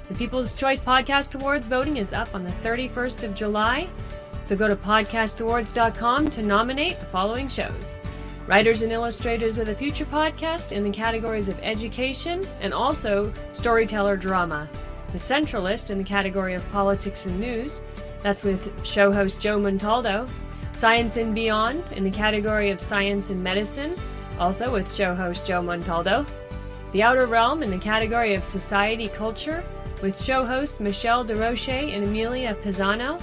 The People's Choice Podcast Awards voting is up on the 31st of July, so go to podcastawards.com to nominate the following shows. Writers and Illustrators of the Future podcast in the categories of education and also storyteller drama. The Centralist in the category of politics and news. That's with show host Joe Montaldo. Science and Beyond in the category of science and medicine, also with show host Joe Montaldo. The Outer Realm in the category of society culture, with show hosts Michelle DeRoche and Amelia Pisano.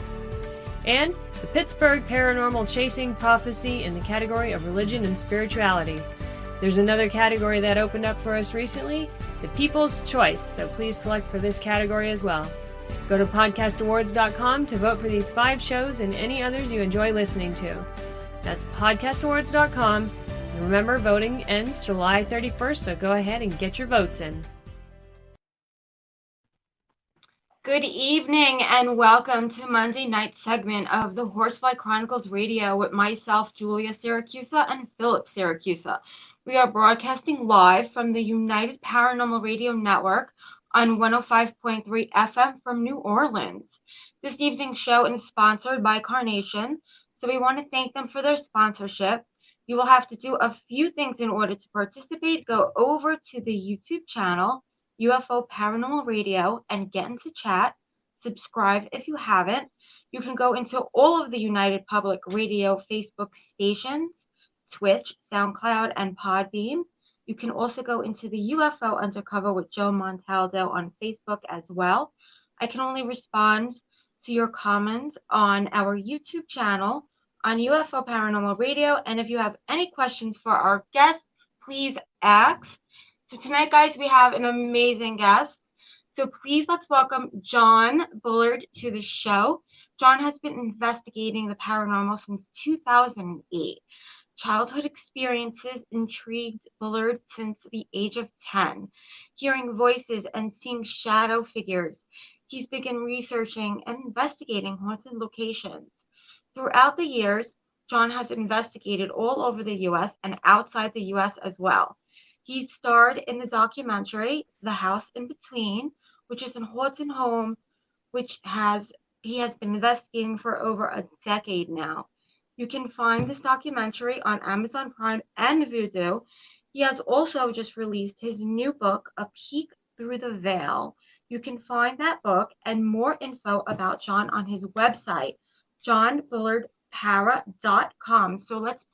And the Pittsburgh Paranormal Chasing Prophecy in the category of religion and spirituality. There's another category that opened up for us recently, the People's Choice, so please select for this category as well. Go to podcastawards.com to vote for these 5 shows and any others you enjoy listening to. That's podcastawards.com. And remember, voting ends July 31st, so go ahead and get your votes in. Good evening and welcome to Monday night segment of the Horsefly Chronicles radio with myself, Julia Syracusa, and Philip Syracusa. We are broadcasting live from the United Paranormal Radio Network on 105.3 FM from New Orleans. This evening's show is sponsored by Carnation, so we want to thank them for their sponsorship. You will have to do a few things in order to participate. Go over to the YouTube channel, UFO Paranormal Radio, and get into chat. Subscribe if you haven't. You can go into all of the United Public Radio Facebook stations, Twitch, SoundCloud, and Podbean. You can also go into the UFO Undercover with Joe Montaldo on Facebook as well. I can only respond to your comments on our YouTube channel on UFO Paranormal Radio. And if you have any questions for our guests, please ask. So tonight, guys, we have an amazing guest. So please let's welcome John Bullard to the show. John has been investigating the paranormal since 2008. Childhood experiences intrigued Bullard since the age of 10. Hearing voices and seeing shadow figures, he's begun researching and investigating haunted locations. Throughout the years, John has investigated all over the U.S. and outside the U.S. as well. He starred in the documentary The House in Between, which is a haunted home he has been investigating for over a decade now. You can find this documentary on Amazon Prime and Vudu. He has also just released his new book, A Peek Through the Veil. You can find that book and more info about John on his website, johnbullardpara.com. So let's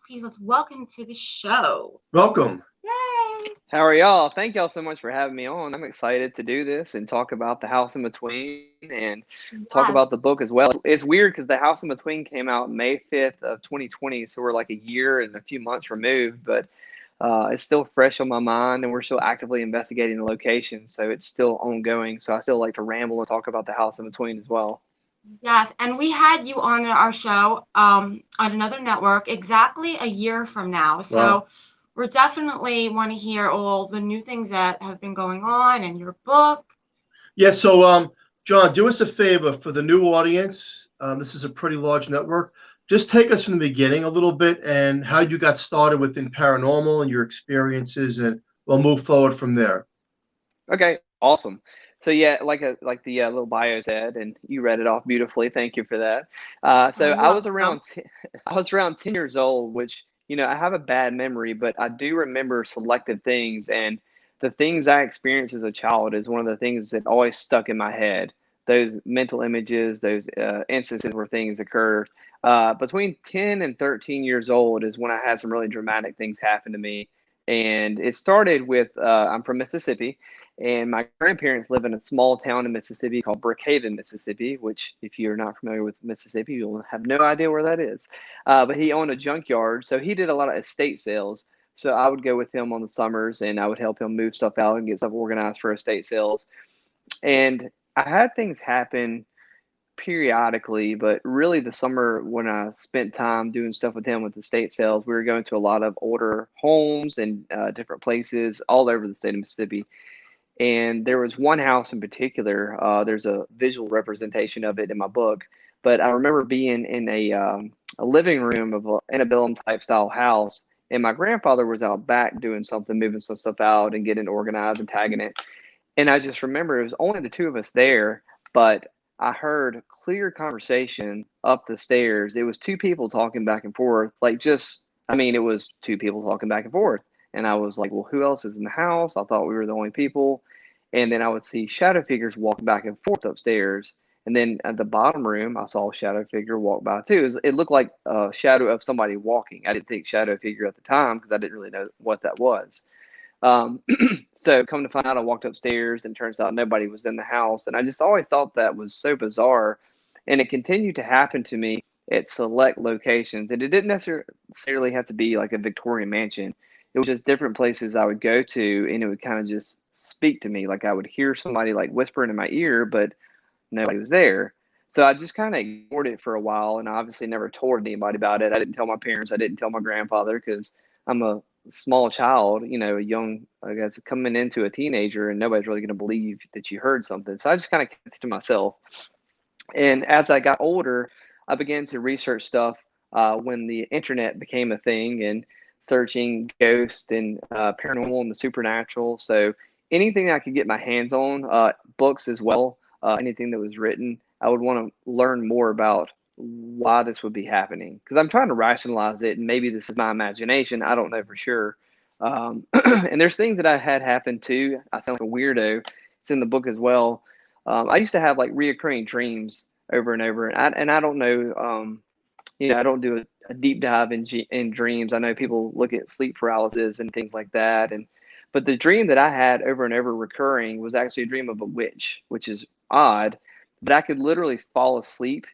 welcome to the show. Welcome. Yay! How are y'all? Thank y'all so much for having me on. I'm excited to do this and talk about The House in Between and talk about the book as well. It's weird because The House in Between came out May 5th of 2020, so we're like a year and a few months removed, but it's still fresh on my mind, and we're still actively investigating the location, so it's still ongoing. So I still like to ramble and talk about The House in Between as well. Yes, and we had you on our show on another network exactly a year from now. So Wow. We definitely want to hear all the new things that have been going on and your book. Yeah, so John, do us a favor for the new audience. This is a pretty large network. Just take us from the beginning a little bit and how you got started within paranormal and your experiences, and we'll move forward from there. Okay, awesome. So yeah, like the little bio said, and you read it off beautifully. Thank you for that. So I was around 10 years old, which, you know, I have a bad memory, but I do remember selective things. And the things I experienced as a child is one of the things that always stuck in my head. Those mental images, those instances where things occurred. Between 10 and 13 years old is when I had some really dramatic things happen to me. And it started with, I'm from Mississippi, and my grandparents live in a small town in Mississippi called Brookhaven, Mississippi, which if you're not familiar with Mississippi, you'll have no idea where that is. But he owned a junkyard, so he did a lot of estate sales. So I would go with him on the summers, and I would help him move stuff out and get stuff organized for estate sales. And I had things happen periodically, but really the summer when I spent time doing stuff with him with estate sales, we were going to a lot of older homes and different places all over the state of Mississippi. And there was one house in particular, there's a visual representation of it in my book, but I remember being in a living room of an antebellum type style house, and my grandfather was out back doing something, moving some stuff out and getting organized and tagging it. And I just remember it was only the two of us there, but I heard clear conversation up the stairs. It was two people talking back and forth, like just, I mean, it was two people talking back and forth. And I was like, well, who else is in the house? I thought we were the only people. And then I would see shadow figures walking back and forth upstairs. And then at the bottom room, I saw a shadow figure walk by too. It looked like a shadow of somebody walking. I didn't think shadow figure at the time because I didn't really know what that was. Um, so come to find out, I walked upstairs and turns out nobody was in the house. And I just always thought that was so bizarre. And it continued to happen to me at select locations. And it didn't necessarily have to be like a Victorian mansion. It was just different places I would go to, and it would kind of just speak to me. Like I would hear somebody like whispering in my ear, but nobody was there. So I just kind of ignored it for a while, and I obviously never told anybody about it. I didn't tell my parents. I didn't tell my grandfather because I'm a small child, you know, a young, I guess, coming into a teenager, and nobody's really going to believe that you heard something. So I just kind of kept it to myself. And as I got older, I began to research stuff when the internet became a thing and searching ghosts and paranormal and the supernatural. So anything I could get my hands on, books as well, anything that was written, I would want to learn more about why this would be happening, because I'm trying to rationalize it, and maybe this is my imagination. I don't know for sure. And there's things that I had happen too. I sound like a weirdo. It's in the book as well. I used to have like reoccurring dreams over and over, and I don't know. You know, I don't do a deep dive in dreams. I know people look at sleep paralysis and things like that, but the dream that I had over and over recurring was actually a dream of a witch, which is odd. But I could literally fall asleep.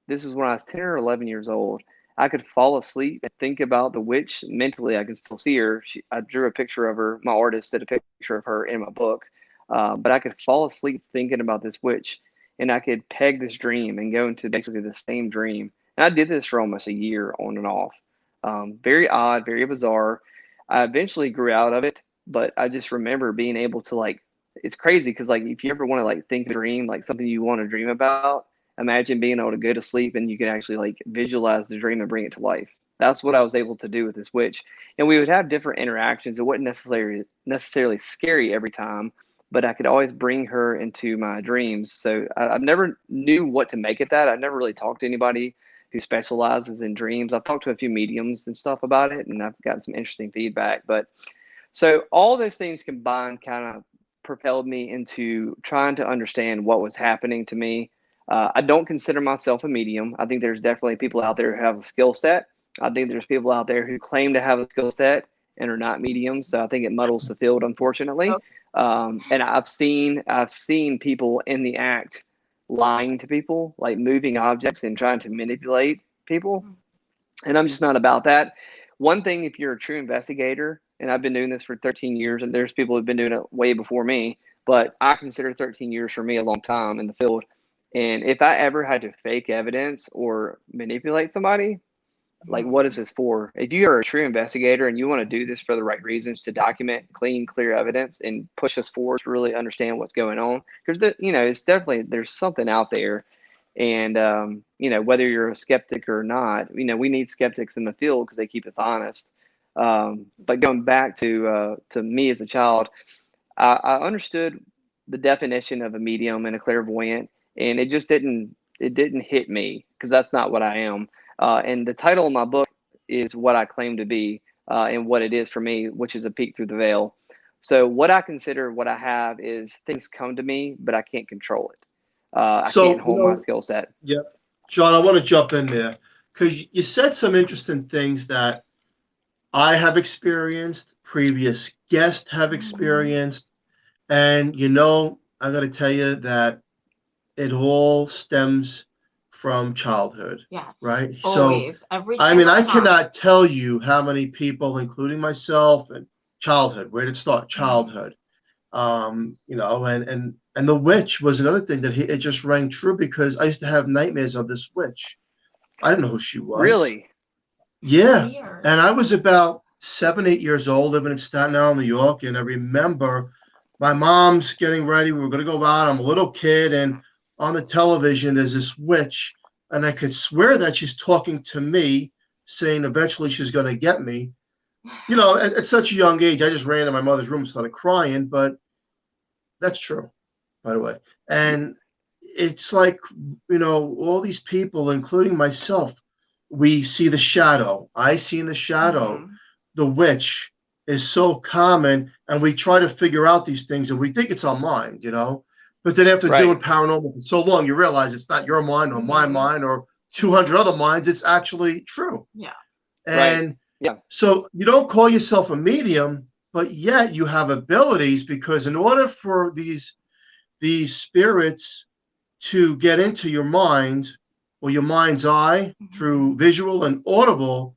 This is when I was 10 or 11 years old. I could fall asleep and think about the witch mentally. I could still see her. I drew a picture of her. My artist did a picture of her in my book. But I could fall asleep thinking about this witch, and I could peg this dream and go into basically the same dream. And I did this for almost a year on and off. Very odd, very bizarre. I eventually grew out of it, but I just remember being able to like, it's crazy because like if you ever want to like think of a dream, like something you want to dream about, imagine being able to go to sleep and you can actually like visualize the dream and bring it to life. That's what I was able to do with this witch. And we would have different interactions. It wasn't necessarily scary every time, but I could always bring her into my dreams. So I never knew what to make of that. I never really talked to anybody who specializes in dreams. I've talked to a few mediums and stuff about it, and I've got some interesting feedback. But so all those things combined kind of propelled me into trying to understand what was happening to me. I don't consider myself a medium. I think there's definitely people out there who have a skill set. I think there's people out there who claim to have a skill set and are not mediums. So I think it muddles the field, unfortunately. Okay. And I've seen people in the act lying to people, like moving objects and trying to manipulate people. And I'm just not about that. One thing, if you're a true investigator, and I've been doing this for 13 years, and there's people who've been doing it way before me, but I consider 13 years for me a long time in the field. And if I ever had to fake evidence or manipulate somebody, like, what is this for? If you are a true investigator and you want to do this for the right reasons, to document clean, clear evidence and push us forward to really understand what's going on, because it's definitely, there's something out there. And whether you're a skeptic or not, we need skeptics in the field because they keep us honest. But going back to me as a child, I understood the definition of a medium and a clairvoyant, and it just didn't hit me because that's not what I am. And the title of my book is what I claim to be, and what it is for me, which is a peek through the veil. So what I consider what I have is things come to me, but I can't control it. I can't hold my skill set. Yeah. John, I want to jump in there because you said some interesting things that I have experienced, previous guests have experienced. And, I'm going to tell you that it all stems from childhood. Yes. Right? Always. So, every I cannot tell you how many people, including myself, and childhood, where did it start? Childhood. And the witch was another thing that it just rang true because I used to have nightmares of this witch. I didn't know who she was. Really? Yeah. And I was about 7, 8 years old, living in Staten Island, New York. And I remember my mom's getting ready. We were going to go out. I'm a little kid. And on the television, there's this witch. And I could swear that she's talking to me, saying eventually she's going to get me. At such a young age, I just ran to my mother's room and started crying. But That's true, by the way. And it's like, all these people, including myself, we see the shadow. I see in the shadow. The witch is so common, and we try to figure out these things, and we think it's our mind, But then after doing paranormal for so long, you realize it's not your mind or my mind or 200 other minds. It's actually true. Yeah. And so you don't call yourself a medium, but yet you have abilities, because in order for these spirits to get into your mind or your mind's eye through visual and audible,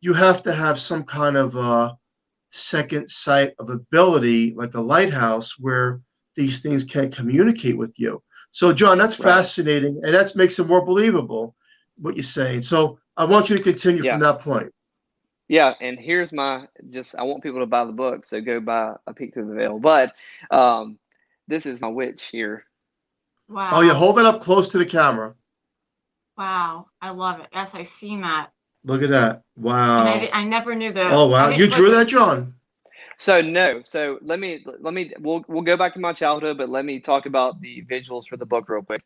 you have to have some kind of a second sight of ability, like a lighthouse, where these things can communicate with you. So, John, that's fascinating, and that makes it more believable, what you're saying. So I want you to continue from that point. Yeah, and here's I want people to buy the book, so go buy A Peek Through the Veil. But this is my witch here. Wow. Oh, yeah, hold it up close to the camera. Wow, I love it. Yes, I seen that. Look at that. Wow. And I never knew that. Oh, wow. You drew that, John? So no. So let me we'll go back to my childhood, but let me talk about the visuals for the book real quick.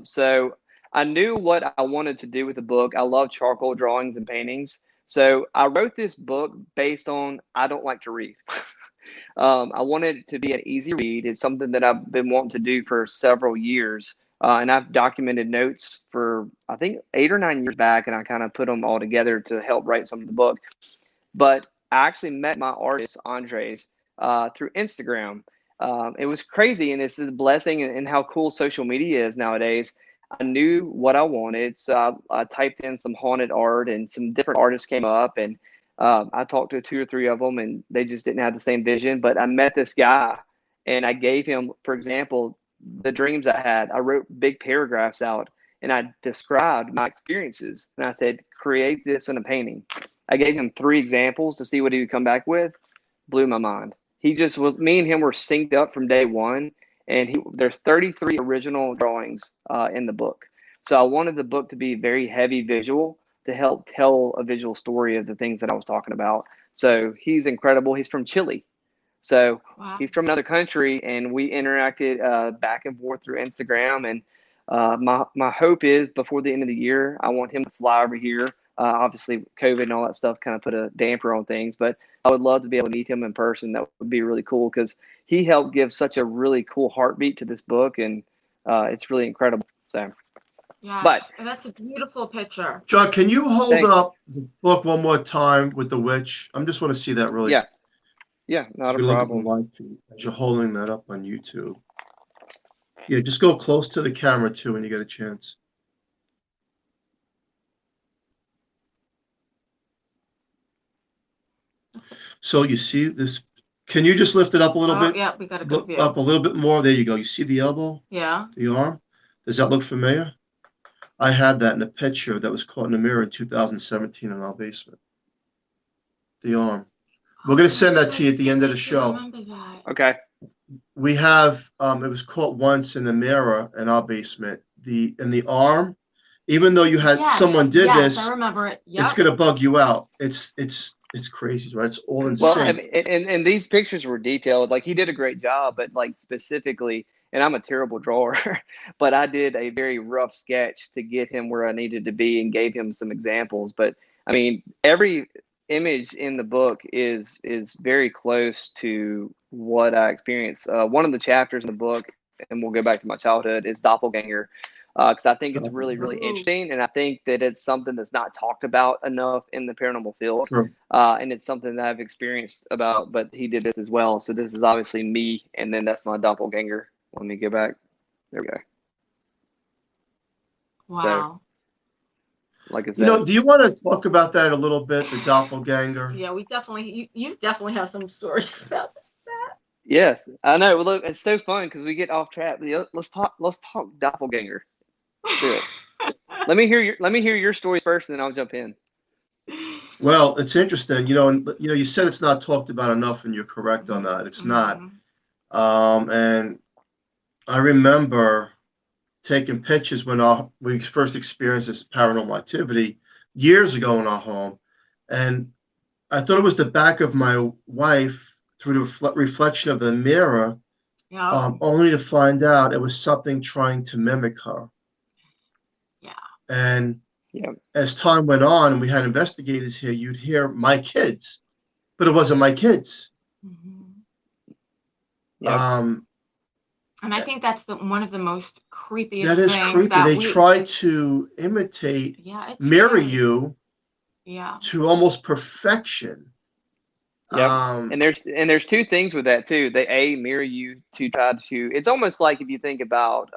So I knew what I wanted to do with the book. I love charcoal drawings and paintings. So I wrote this book based on I don't like to read. I wanted it to be an easy read. It's something that I've been wanting to do for several years. And I've documented notes for, I think, 8 or 9 years back, and I kind of put them all together to help write some of the book. But I actually met my artist, Andres, through Instagram. It was crazy, and it's a blessing and how cool social media is nowadays. I knew what I wanted, so I typed in some haunted art, and some different artists came up, and I talked to 2 or 3 of them, and they just didn't have the same vision. But I met this guy, and I gave him, for example, the dreams I had. I wrote big paragraphs out, and I described my experiences. And I said, create this in a painting. I gave him 3 examples to see what he would come back with. Blew my mind. He just was, me and him were synced up from day one. And there's 33 original drawings in the book. So I wanted the book to be very heavy visual to help tell a visual story of the things that I was talking about. So he's incredible. He's from Chile. So he's from another country, and we interacted back and forth through Instagram. And my hope is before the end of the year, I want him to fly over here. Obviously, COVID and all that stuff kind of put a damper on things, but I would love to be able to meet him in person. That would be really cool because he helped give such a really cool heartbeat to this book, and it's really incredible. So, but and that's a beautiful picture. John, can you hold up the book one more time with the witch? I just want to see that really. Yeah, not a problem. Live feed as you're holding that up on YouTube. Yeah, just go close to the camera too when you get a chance. So you see this. Can you just lift it up a little bit? Yeah, we got a good view. Up a little bit more. There you go. You see the elbow? Yeah. The arm? Does that look familiar? I had that in a picture that was caught in a mirror in 2017 in our basement. The arm. We're going to send that to you at the end of the show. Okay. We have, it was caught once in the mirror in our basement. In the arm, even though you had someone did this, I remember it. Yep. It's going to bug you out. It's crazy, right? It's all insane. Well, and these pictures were detailed. Like he did a great job, but like specifically, and I'm a terrible drawer, but I did a very rough sketch to get him where I needed to be and gave him some examples. But I mean, every image in the book is very close to what I experienced. One of the chapters in the book, and we'll go back to my childhood, is doppelganger, because I think it's really, really interesting, and I think that it's something that's not talked about enough in the paranormal field. Sure. And it's something that I've experienced about, but he did this as well. So this is obviously me, and then that's my doppelganger. Let me go back. There we go. Wow. So, like I said, do you want to talk about that a little bit, the doppelganger? Yeah, we definitely, you definitely have some stories about that. Yes, I know. Well, look, it's so fun because we get off track. Let's talk doppelganger. Do it. Let me hear your stories first, and then I'll jump in. Well, it's interesting, you said it's not talked about enough, and you're correct on that. It's not. And I remember taking pictures when we first experienced this paranormal activity years ago in our home, and I thought it was the back of my wife through the reflection of the mirror Yeah. only to find out it was something trying to mimic her. Yeah. And Yeah. as time went on and we had investigators here, you'd hear my kids, but it wasn't my kids. Mhm. Yeah. And I think that's one of the most creepiest That is things creepy. that They try to imitate, yeah, it's mirror scary. you Yeah. to almost perfection. Yep. Um, And there's two things with that too. They mirror you to try to. It's almost like if you think about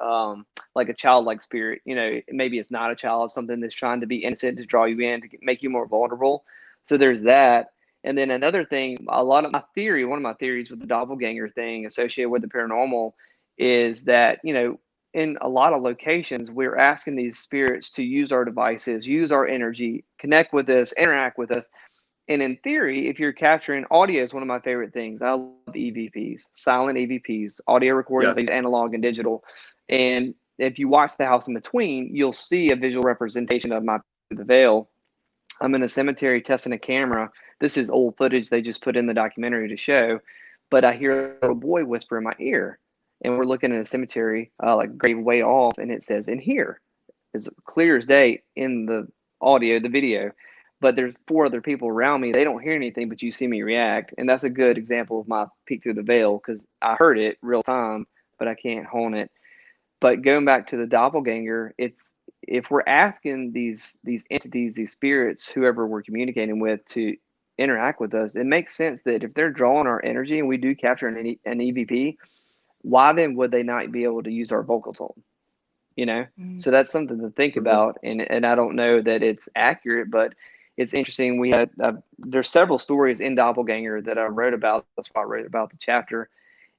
like a childlike spirit. Maybe it's not a child, something that's trying to be innocent to draw you in to make you more vulnerable. So there's that. And then another thing, one of my theories with the doppelganger thing associated with the paranormal is that in a lot of locations we're asking these spirits to use our devices, use our energy, connect with us, interact with us. And in theory, if you're capturing audio, is one of my favorite things. I love EVPs, silent EVPs, audio recordings. yes. They use analog and digital. And if you watch The House in Between, you'll see a visual representation of my the veil. I'm in a cemetery testing a camera. This is old footage they just put in the documentary to show. But I hear a little boy whisper in my ear. And we're looking at a cemetery, like grave way off, and it says, "In here." It's clear as day in the audio, the video, but there's four other people around me. They don't hear anything, but you see me react. And that's a good example of my peek through the veil because I heard it real time, but I can't hone it. But going back to the doppelganger, it's if we're asking these entities, these spirits, whoever we're communicating with to interact with us, it makes sense that if they're drawing our energy and we do capture an EVP, why then would they not be able to use our vocal tone? So that's something to think about. And I don't know that it's accurate, but it's interesting. We had there's several stories in Doppelganger that I wrote about. That's why I wrote about the chapter.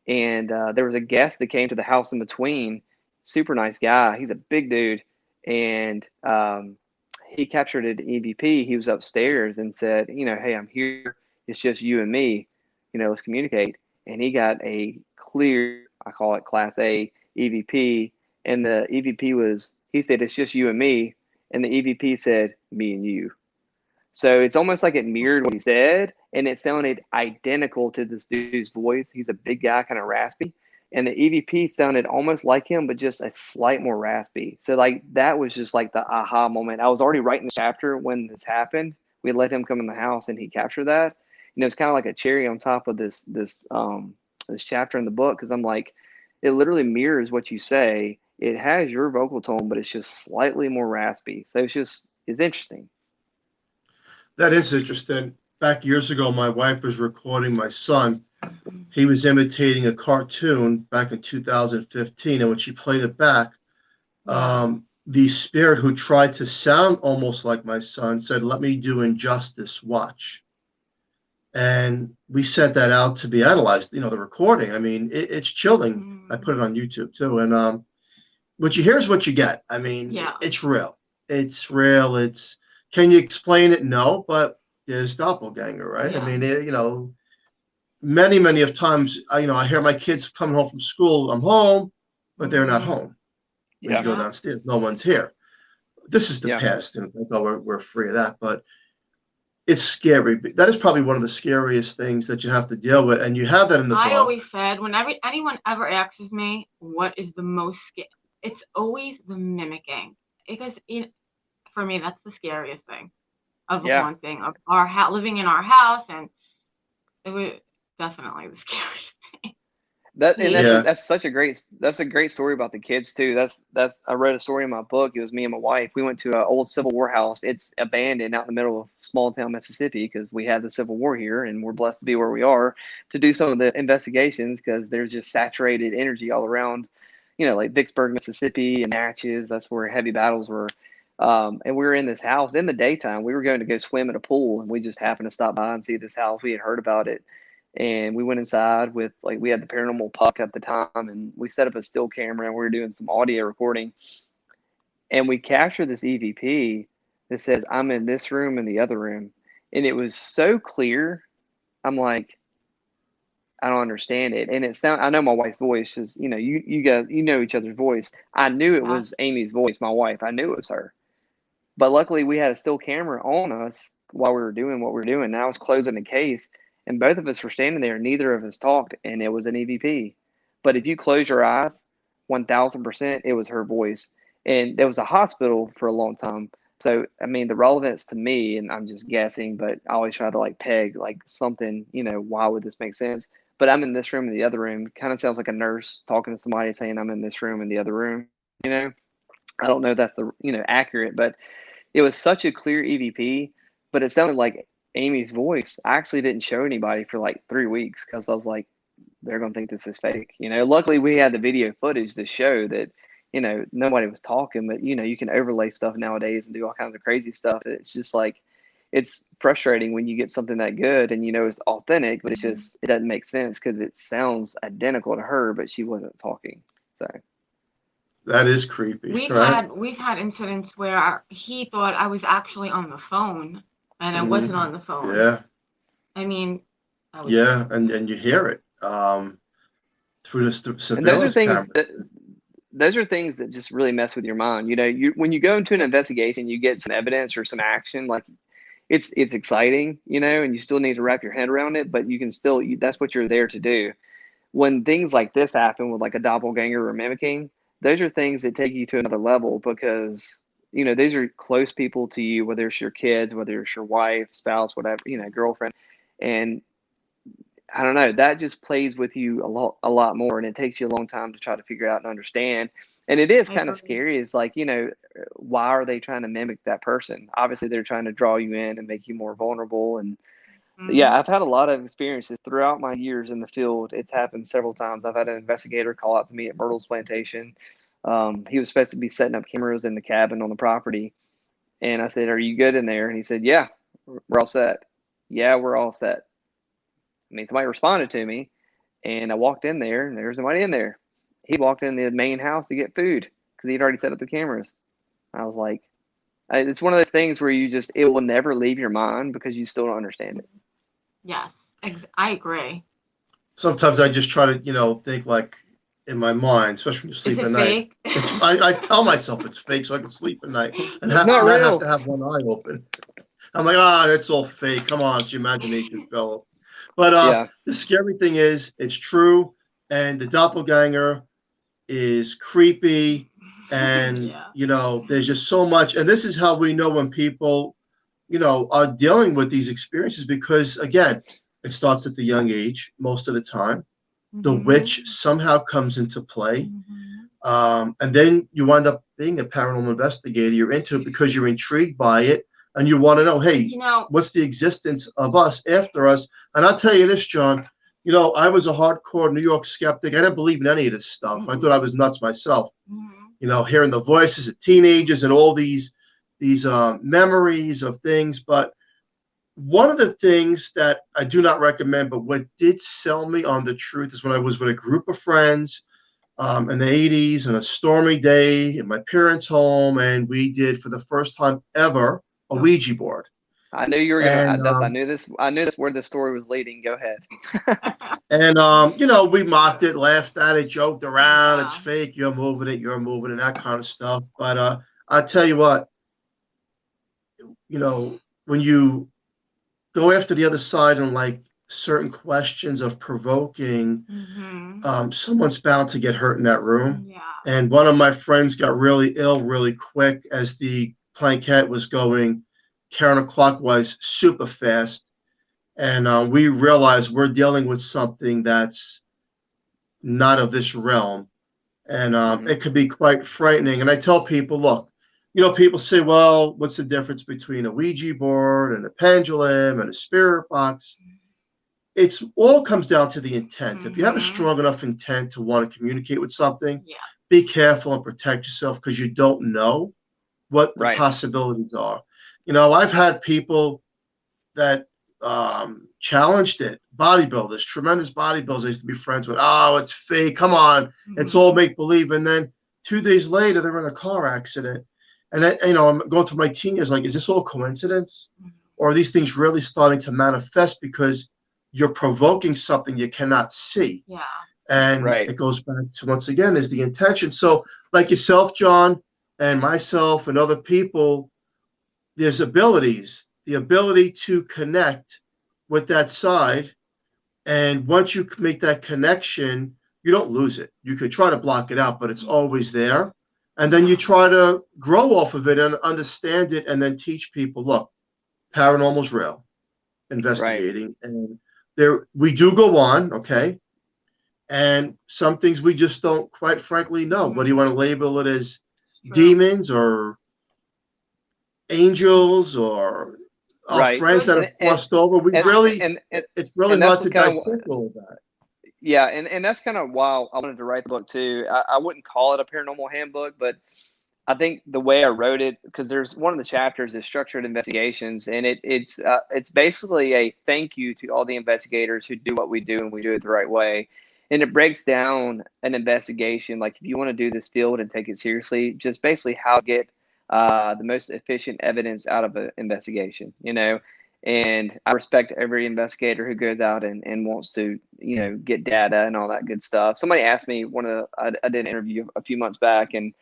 And there was a guest that came to the house in between. Super nice guy. He's a big dude, and he captured an EVP. He was upstairs and said, "Hey, I'm here. It's just you and me. Let's communicate." And he got a clear, I call it Class A EVP. And the EVP he said, "It's just you and me." And the EVP said, "Me and you." So it's almost like it mirrored what he said, and it sounded identical to this dude's voice. He's a big guy, kind of raspy. And the EVP sounded almost like him, but just a slight more raspy. So like that was just like the aha moment. I was already writing the chapter when this happened. We let him come in the house and he captured that. It's kind of like a cherry on top of this chapter in the book, because I'm like, it literally mirrors what you say. It has your vocal tone, but it's just slightly more raspy. So it's interesting. That is interesting. Back years ago, my wife was recording my son. He was imitating a cartoon back in 2015, and when she played it back, the spirit who tried to sound almost like my son said, "Let me do injustice, watch." And we sent that out to be analyzed, the recording. I mean, it's chilling. I put it on YouTube too. And what you hear is what you get. I mean, it's real. It's real. Can you explain it? No, but there's doppelganger, right? Yeah. I mean, many, many of times, I hear my kids coming home from school. I'm home, but they're not home. When you go downstairs, no one's here. This is the past, and thank God we're free of that. But it's scary. That is probably one of the scariest things that you have to deal with, and you have that in the book. I always said, whenever anyone ever asks me what is the most scary, it's always the mimicking, because for me that's the scariest thing of the haunting of our living in our house, and it was definitely the scariest thing. That's a great story about the kids too. I wrote a story in my book. It was me and my wife. We went to an old Civil War house. It's abandoned out in the middle of small town Mississippi because we had the Civil War here, and we're blessed to be where we are to do some of the investigations because there's just saturated energy all around. Like Vicksburg, Mississippi, and Natchez. That's where heavy battles were. And we were in this house in the daytime. We were going to go swim at a pool, and we just happened to stop by and see this house. We had heard about it. And we went inside we had the paranormal puck at the time, and we set up a still camera and we were doing some audio recording. And we captured this EVP that says, "I'm in this room and the other room." And it was so clear. I'm like, I don't understand it. And I know my wife's voice is, you guys, know each other's voice. I knew it was Amy's voice, my wife. I knew it was her. But luckily we had a still camera on us while we were doing what we were doing. And I was closing the case. And both of us were standing there. Neither of us talked, and it was an EVP. But if you close your eyes, 1000%, it was her voice. And there was a hospital for a long time. So, I mean, the relevance to me, and I'm just guessing, but I always try to like peg like something, why would this make sense? But I'm in this room and the other room. Kind of sounds like a nurse talking to somebody saying I'm in this room and the other room, I don't know if that's accurate, but it was such a clear EVP, but it sounded like Amy's voice. I actually didn't show anybody for like 3 weeks because I was like, they're going to think this is fake. Luckily we had the video footage to show that, nobody was talking, but you can overlay stuff nowadays and do all kinds of crazy stuff. It's just like, it's frustrating when you get something that good and it's authentic, but it doesn't make sense because it sounds identical to her, but she wasn't talking. So that is creepy. We've had incidents where he thought I was actually on the phone and I wasn't on the phone. Yeah. I mean, and you hear it through the surveillance and those are things camera. Those are things that just really mess with your mind. When you go into an investigation, you get some evidence or some action, like it's exciting, and you still need to wrap your head around it, but you can still, that's what you're there to do. When things like this happen with like a doppelganger or mimicking, those are things that take you to another level because, these are close people to you, whether it's your kids, whether it's your wife, spouse, whatever, girlfriend. And I don't know, that just plays with you a lot more, and it takes you a long time to try to figure out and understand. And it is kind of scary. It's like, why are they trying to mimic that person? Obviously, they're trying to draw you in and make you more vulnerable. And yeah, I've had a lot of experiences throughout my years in the field. It's happened several times. I've had an investigator call out to me at Myrtle's plantation. He was supposed to be setting up cameras in the cabin on the property. And I said, "Are you good in there?" And he said, "Yeah, we're all set." "Yeah, we're all set." I mean, somebody responded to me, and I walked in there, and there was nobody in there. He walked in the main house to get food because he'd already set up the cameras. I was like, it's one of those things where it will never leave your mind because you still don't understand it. Yes, I agree. Sometimes I just try to, think like in my mind, especially when you sleep at night. I tell myself it's fake so I can sleep at night and not have to have one eye open. I'm like, that's all fake. Come on, it's your imagination, Philip. But the scary thing is it's true, and the doppelganger is creepy, and there's just so much. And this is how we know when people, are dealing with these experiences because, again, it starts at the young age most of the time. The witch somehow comes into play, and then you wind up being a paranormal investigator. You're into it because you're intrigued by it. And you want to know, hey, what's the existence of us after us? And I'll tell you this, John, I was a hardcore New York skeptic. I didn't believe in any of this stuff. I thought I was nuts myself. Hearing the voices of teenagers and all these memories of things. But one of the things that I do not recommend, but what did sell me on the truth is when I was with a group of friends in the 80s on a stormy day in my parents' home. And we did, for the first time ever, a Ouija board. I knew you were going to. I knew this where the story was leading. Go ahead. And we mocked it, laughed at it, joked around. It's fake. You're moving it, that kind of stuff. But I tell you what, when you go after the other side and like certain questions of provoking, someone's bound to get hurt in that room. Yeah. And one of my friends got really ill really quick as the planquette was going counterclockwise super fast, and we realized we're dealing with something that's not of this realm, and it could be quite frightening. And I tell people, look, people say, well, what's the difference between a Ouija board and a pendulum and a spirit box? It's all comes down to the intent. If you have a strong enough intent to want to communicate with something, be careful and protect yourself because you don't know what the possibilities are. I've had people that challenged it, bodybuilders, tremendous bodybuilders I used to be friends with. Oh, it's fake. Come on. It's all make believe. And then 2 days later, they're in a car accident. And I'm going through my teen years like, is this all coincidence? Or are these things really starting to manifest because you're provoking something you cannot see? Yeah. And it goes back to, once again, is the intention. So like yourself, John, and myself and other people, there's abilities, the ability to connect with that side. And once you make that connection, you don't lose it. You could try to block it out, but it's always there. And then you try to grow off of it and understand it, and then teach people, look, paranormal's real, investigating. And we do go on, okay? And some things we just don't, quite frankly, know. What do you want to label it as? Demons or angels or our friends that have crossed over? It's really not to dissect all of that. Yeah, and that's kind of why I wanted to write the book too. I wouldn't call it a paranormal handbook, but I think the way I wrote it, because there's one of the chapters is structured investigations, and it's basically a thank you to all the investigators who do what we do and we do it the right way. And it breaks down an investigation, like if you want to do this field and take it seriously, just basically how to get the most efficient evidence out of an investigation, And I respect every investigator who goes out and wants to, get data and all that good stuff. Somebody asked me, I did an interview a few months back, and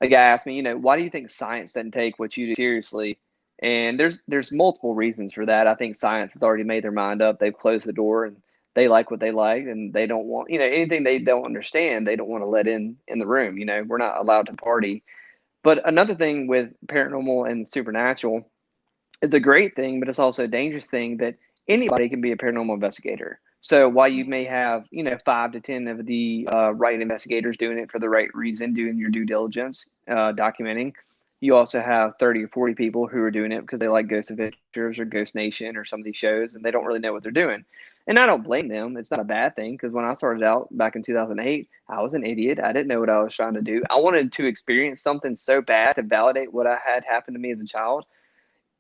a guy asked me, why do you think science doesn't take what you do seriously? And there's multiple reasons for that. I think science has already made their mind up. They've closed the door, and they like what they like, and they don't want, anything they don't understand, they don't want to let in the room. We're not allowed to party. But another thing with paranormal and supernatural is a great thing, but it's also a dangerous thing that anybody can be a paranormal investigator. So while you may have, 5 to 10 of the right investigators doing it for the right reason, doing your due diligence, documenting, you also have 30 or 40 people who are doing it because they like Ghost Adventures or Ghost Nation or some of these shows, and they don't really know what they're doing. And I don't blame them. It's not a bad thing, because when I started out back in 2008, I was an idiot. I didn't know what I was trying to do. I wanted to experience something so bad to validate what I had happened to me as a child.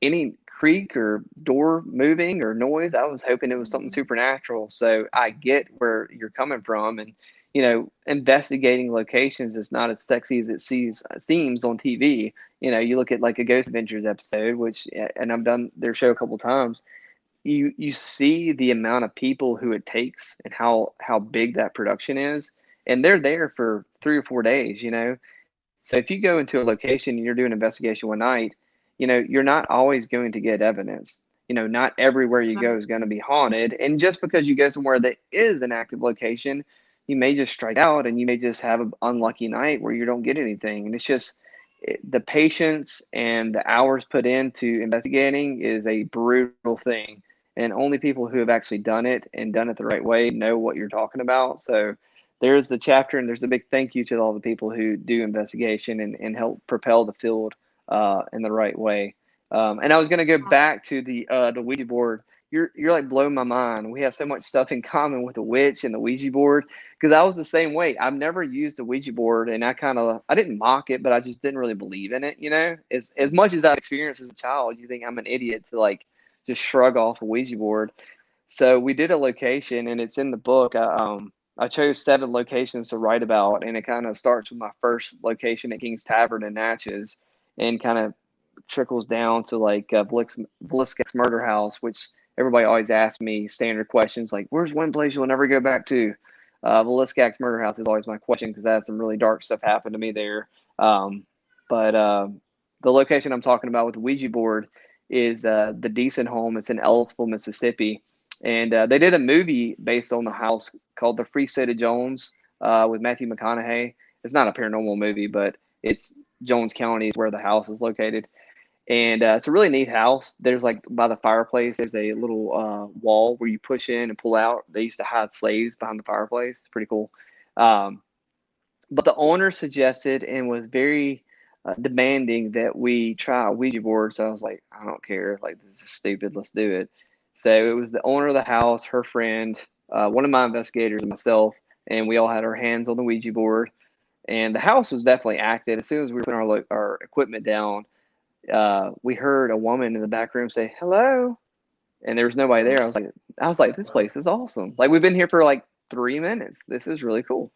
Any creak or door moving or noise, I was hoping it was something supernatural. So I get where you're coming from. And, investigating locations is not as sexy as it seems on TV. You look at like a Ghost Adventures episode, and I've done their show a couple of times. You see the amount of people who it takes and how big that production is, and they're there for 3 or 4 days. So if you go into a location and you're doing an investigation one night, you're not always going to get evidence. Not everywhere you go is going to be haunted. And just because you go somewhere that is an active location, you may just strike out, and you may just have an unlucky night where you don't get anything. And it's just the patience and the hours put into investigating is a brutal thing. And only people who have actually done it and done it the right way know what you're talking about. So there's the chapter, and there's a big thank you to all the people who do investigation and help propel the field in the right way. And I was going to go back to the Ouija board. You're like blowing my mind. We have so much stuff in common with the witch and the Ouija board, because I was the same way. I've never used the Ouija board, and I didn't mock it, but I just didn't really believe in it. As much as I've experienced as a child, you think I'm an idiot to just shrug off a Ouija board. So we did a location, and it's in the book. I chose 7 locations to write about, and it kind of starts with my first location at King's Tavern in Natchez, and kind of trickles down to Veliscak's Murder House, which everybody always asks me standard questions like, where's one place you'll never go back to? Veliscak's Murder House is always my question, because I had some really dark stuff happen to me there. But the location I'm talking about with the Ouija board is the Decent Home. It's in Ellisville, Mississippi. And they did a movie based on the house called The Free State of Jones with Matthew McConaughey. It's not a paranormal movie, but it's Jones County is where the house is located. And it's a really neat house. There's by the fireplace, there's a little wall where you push in and pull out. They used to hide slaves behind the fireplace. It's pretty cool. But the owner suggested and was very demanding that we try a Ouija board. So I was like, I don't care. This is stupid. Let's do it. So it was the owner of the house, her friend, one of my investigators, and myself, and we all had our hands on the Ouija board. And the house was definitely active. As soon as we were putting our equipment down, we heard a woman in the back room say, hello. And there was nobody there. I was like, this place is awesome. We've been here for 3 minutes. This is really cool.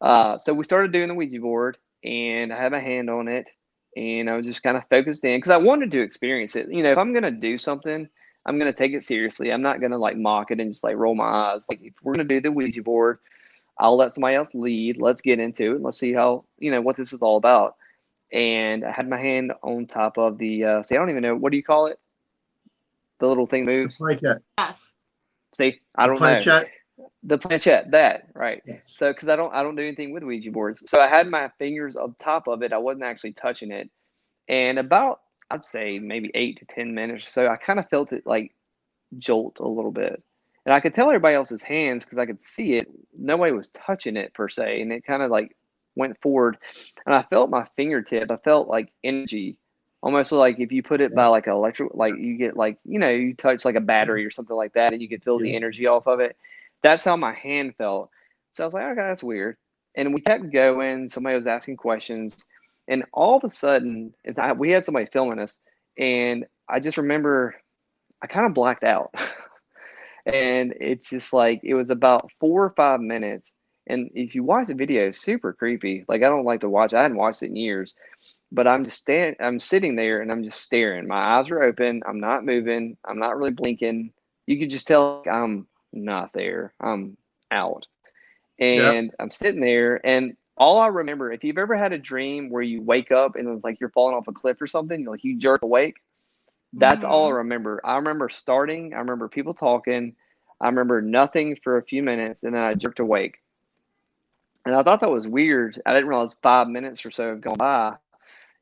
So we started doing the Ouija board, and I had my hand on it, and I was just kind of focused in because I wanted to experience it. If I'm going to do something, I'm going to take it seriously. I'm not going to mock it and just roll my eyes. If we're going to do the Ouija board, I'll let somebody else lead. Let's get into it. Let's see how, what this is all about. And I had my hand on top of the, I don't even know, what do you call it? The little thing moves. Like that. Yes. See, I don't know. Chat. The planchette, that, right. Yes. So, because I don't do anything with Ouija boards. So I had my fingers up top of it. I wasn't actually touching it. And about, I'd say maybe 8 to 10 minutes or so, I kind of felt it like jolt a little bit. And I could tell everybody else's hands because I could see it. Nobody was touching it per se. And it kind of like went forward. And I felt my fingertip. I felt like energy. Almost like if you put it by like an electric, like you get like, you touch like a battery or something like that and you could feel the energy off of it. That's how my hand felt. So I was like, okay, that's weird. And we kept going. Somebody was asking questions. And all of a sudden, we had somebody filming us. And I just remember I kind of blacked out. And it's just like, it was about 4 or 5 minutes. And if you watch the video, it's super creepy. Like, I don't like to watch. I hadn't watched it in years. But I'm sitting there and I'm just staring. My eyes are open. I'm not moving. I'm not really blinking. You could just tell I'm not there. I'm out. And I'm sitting there, and all I remember, if you've ever had a dream where you wake up and it's like you're falling off a cliff or something, like you jerk awake, that's all I remember. I remember starting. I remember people talking. I remember nothing for a few minutes, and then I jerked awake. And I thought that was weird. I didn't realize 5 minutes or so had gone by.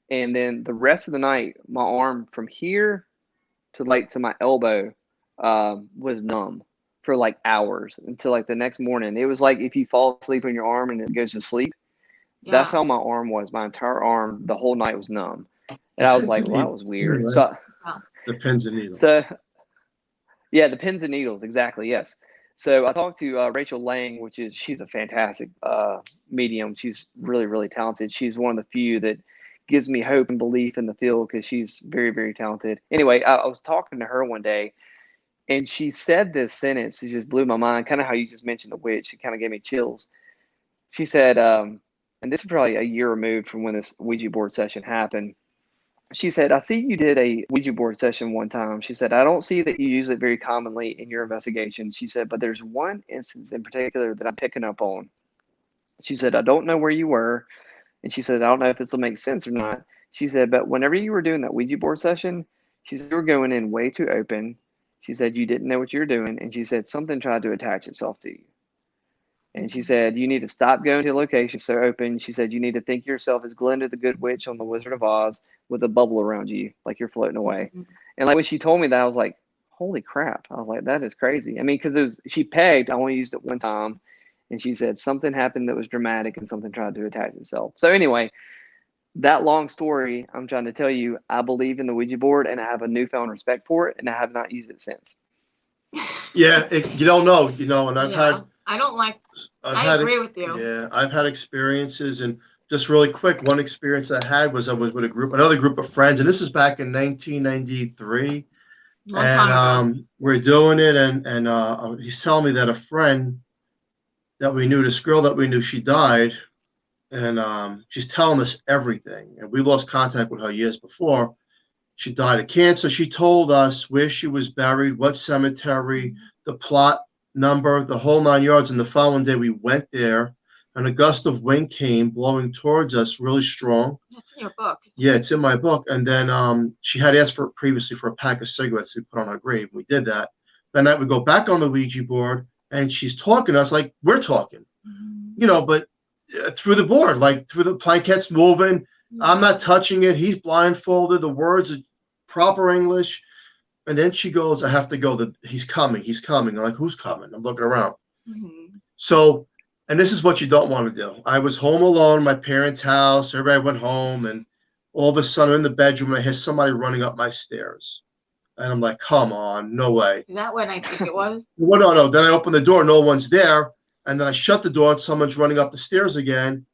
And then the rest of the night, my arm from here to my elbow was numb for like hours until like the next morning. It was like if you fall asleep on your arm and it goes to sleep. Yeah. That's how my arm was. My entire arm, the whole night was numb. And I was like, well, that was weird. Right? So the pins and needles. So yeah, the pins and needles. Exactly. Yes. So I talked to Rachel Lang, she's a fantastic medium. She's really, really talented. She's one of the few that gives me hope and belief in the field because she's very, very talented. Anyway, I was talking to her one day, and she said this sentence. It just blew my mind, kind of how you just mentioned the witch. It kind of gave me chills. She said, and this is probably a year removed from when this Ouija board session happened. She said, I see you did a Ouija board session one time. She said, I don't see that you use it very commonly in your investigations. She said, but there's one instance in particular that I'm picking up on. She said, I don't know where you were. And she said, I don't know if this will make sense or not. She said, but whenever you were doing that Ouija board session, she said, you were going in way too open. She said, you didn't know what you were doing. And she said, something tried to attach itself to you. And she said, you need to stop going to a location so open. She said, you need to think of yourself as Glinda the Good Witch on The Wizard of Oz with a bubble around you, like you're floating away. Mm-hmm. And like when she told me that, I was like, holy crap. I was like, that is crazy. I mean, because she pegged, I only used it one time. And she said something happened that was dramatic and something tried to attach itself. So anyway, that long story, I'm trying to tell you, I believe in the Ouija board and I have a newfound respect for it, and I have not used it since. Yeah, you don't know, and I agree with you. Yeah, I've had experiences, and just really quick, one experience I had was I was with another group of friends, and this is back in 1993, and we're doing it, and he's telling me that a friend that we knew, this girl that we knew, she died, and she's telling us everything, and we lost contact with her years before. She died of cancer. She told us where she was buried, what cemetery, the plot number, the whole 9 yards. And the following day we went there, and a gust of wind came blowing towards us really strong. That's in your book. Yeah, it's in my book. And then she had asked previously for a pack of cigarettes to put on her grave. We did that. That night we go back on the Ouija board, and she's talking to us like we're talking, but through the board, like through the planket's moving. Mm-hmm. I'm not touching it. He's blindfolded. The words are proper English. And then she goes, I have to go. He's coming. I'm like, who's coming? I'm looking around. Mm-hmm. So, and this is what you don't want to do. I was home alone in my parents' house. Everybody went home. And all of a sudden, in the bedroom, I hear somebody running up my stairs. And I'm like, come on, no way. Is that what I think it was? Well, no. Then I open the door. No one's there. And then I shut the door, and someone's running up the stairs again.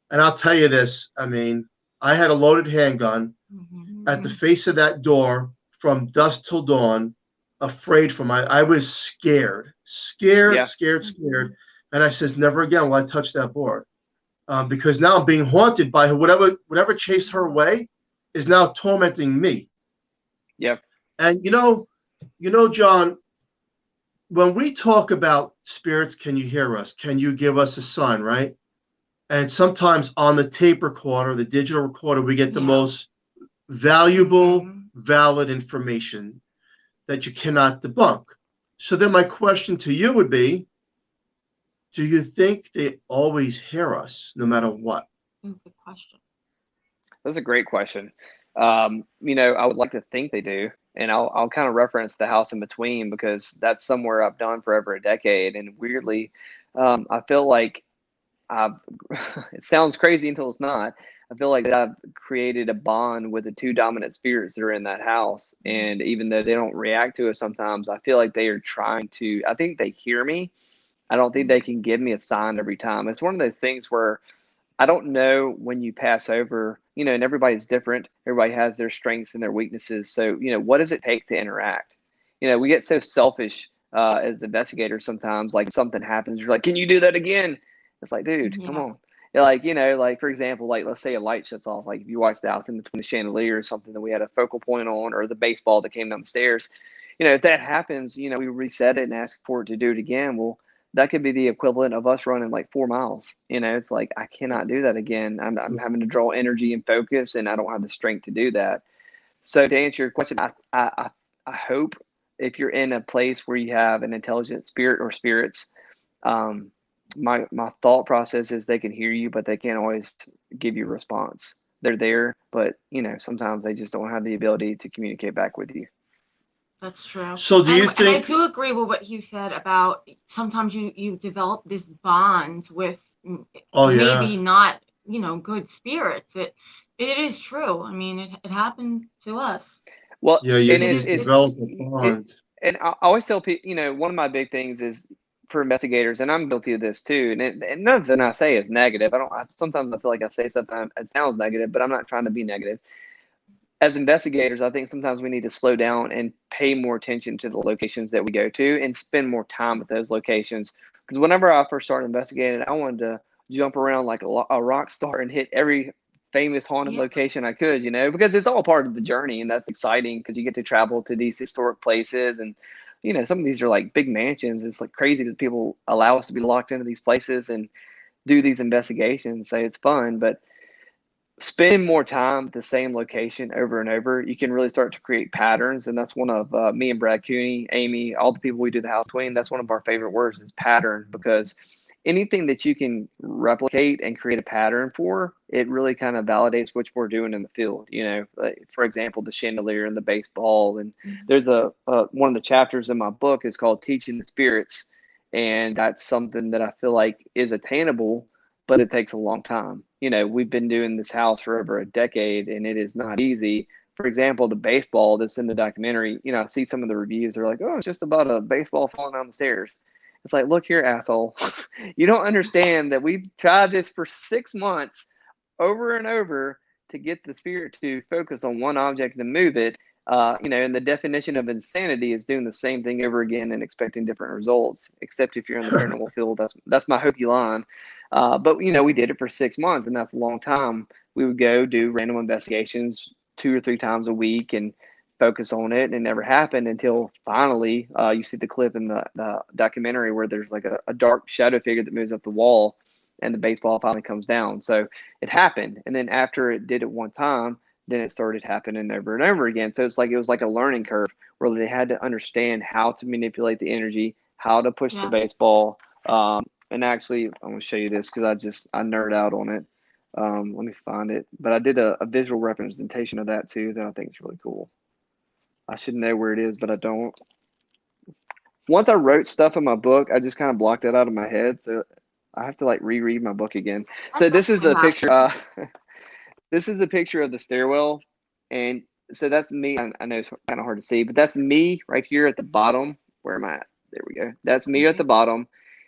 And I'll tell you this. I mean, I had a loaded handgun at the face of that door from dusk till dawn, afraid I was scared. And I says, never again will I touch that board. Because now I'm being haunted by her. Whatever chased her away is now tormenting me. Yep. And John, when we talk about spirits, can you hear us? Can you give us a sign, right? And sometimes on the tape recorder, the digital recorder, we get the most valuable, valid information that you cannot debunk. So then my question to you would be, do you think they always hear us no matter what? Good question. That's a great question. I would like to think they do. And I'll kind of reference The House in Between because that's somewhere I've done for over a decade. And weirdly, I feel like I've, it sounds crazy until it's not. I feel like I've created a bond with the two dominant spirits that are in that house. And even though they don't react to it sometimes, I feel like they are trying to, I think they hear me. I don't think they can give me a sign every time. It's one of those things where I don't know when you pass over, and everybody's different. Everybody has their strengths and their weaknesses. So, what does it take to interact? We get so selfish as investigators sometimes, like something happens, you're like, can you do that again? It's like, dude, come on. Like, for example, like, let's say a light shuts off. Like if you watch The House in Between the Chandelier or something that we had a focal point on, or the baseball that came down the stairs, if that happens, we reset it and ask for it to do it again. Well, that could be the equivalent of us running like 4 miles. It's like, I cannot do that again. I'm having to draw energy and focus, and I don't have the strength to do that. So to answer your question, I hope if you're in a place where you have an intelligent spirit or spirits, my thought process is they can hear you, but they can't always give you a response. They're there, but sometimes they just don't have the ability to communicate back with you. That's true. So do you think? And I do agree with what you said about sometimes you develop this bond with maybe not good spirits. It is true. I mean, it happened to us. Well, yeah, you develop a bond. And I always tell people, one of my big things is for investigators, and I'm guilty of this too. And nothing I say is negative. Sometimes I feel like I say something it sounds negative, but I'm not trying to be negative. As investigators, I think sometimes we need to slow down and pay more attention to the locations that we go to and spend more time at those locations. Because whenever I first started investigating, I wanted to jump around like a rock star and hit every famous haunted location I could, because it's all part of the journey, and that's exciting because you get to travel to these historic places. And, some of these are like big mansions. It's like crazy that people allow us to be locked into these places and do these investigations. So it's fun, but spending more time at the same location over and over, you can really start to create patterns. And that's one of me and Brad Cooney, Amy, all the people we do the House Between, that's one of our favorite words is pattern, because anything that you can replicate and create a pattern for, it really kind of validates what we're doing in the field. Like, for example, the chandelier and the baseball. And there's one of the chapters in my book is called Teaching the Spirits. And that's something that I feel like is attainable, but it takes a long time. We've been doing this house for over a decade, and it is not easy. For example, the baseball that's in the documentary, I see some of the reviews. They're like, oh, it's just about a baseball falling down the stairs. It's like, look here, asshole. You don't understand that we've tried this for 6 months over and over to get the spirit to focus on one object and move it. And the definition of insanity is doing the same thing over again and expecting different results, except if you're in the paranormal field. That's my hokey line. But we did it for 6 months, and that's a long time. We would go do random investigations 2 or 3 times a week and focus on it, and it never happened until finally you see the clip in the documentary where there's like a dark shadow figure that moves up the wall, and the baseball finally comes down. So it happened. And then after it did it one time, then it started happening over and over again. So it was like a learning curve where they had to understand how to manipulate the energy, how to push the baseball. And actually, I'm going to show you this because I nerd out on it. Let me find it. But I did a visual representation of that too that I think is really cool. I should know where it is, but I don't. Once I wrote stuff in my book, I just kind of blocked that out of my head. So I have to like reread my book again. So this is a picture. This is a picture of the stairwell. And so that's me. I know it's kind of hard to see, but that's me right here at the bottom. Where am I at? There we go. That's me at the bottom.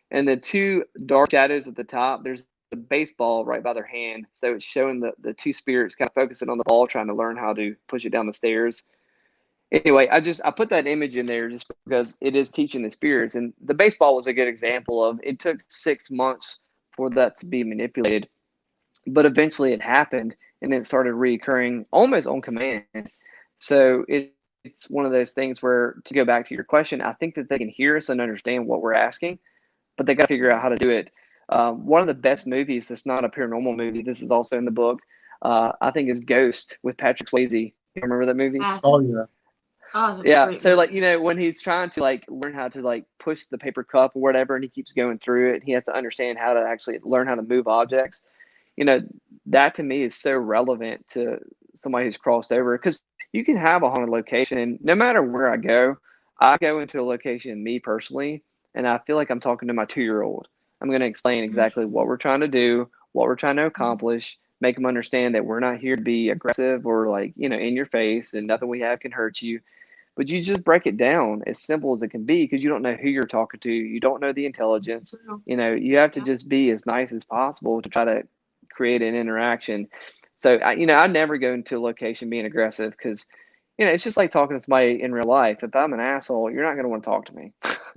And the two dark shadows at the top, there's the baseball right by their hand. So it's showing the two spirits kind of focusing on the ball, trying to learn how to push it down the stairs. Anyway, I put that image in there just because it is teaching the spirits. And the baseball was a good example of it took 6 months for that to be manipulated. But eventually it happened, and it started reoccurring almost on command. So it's one of those things where, to go back to your question, I think that they can hear us and understand what we're asking, but they got to figure out how to do it. One of the best movies that's not a paranormal movie, this is also in the book, I think is Ghost with Patrick Swayze. You remember that movie? Oh, yeah. Oh, that's Yeah. great. So like, when he's trying to like learn how to like push the paper cup or whatever, and he keeps going through it, he has to understand how to actually learn how to move objects. That to me is so relevant to somebody who's crossed over, because you can have a haunted location, and no matter where I go into a location, me personally, and I feel like I'm talking to my 2-year-old. I'm going to explain exactly what we're trying to do, what we're trying to accomplish, make them understand that we're not here to be aggressive or like, in your face, and nothing we have can hurt you. But you just break it down as simple as it can be, because you don't know who you're talking to. You don't know the intelligence. You have to just be as nice as possible to try to create an interaction. So, I never go into a location being aggressive, because, it's just like talking to somebody in real life. If I'm an asshole, you're not going to want to talk to me.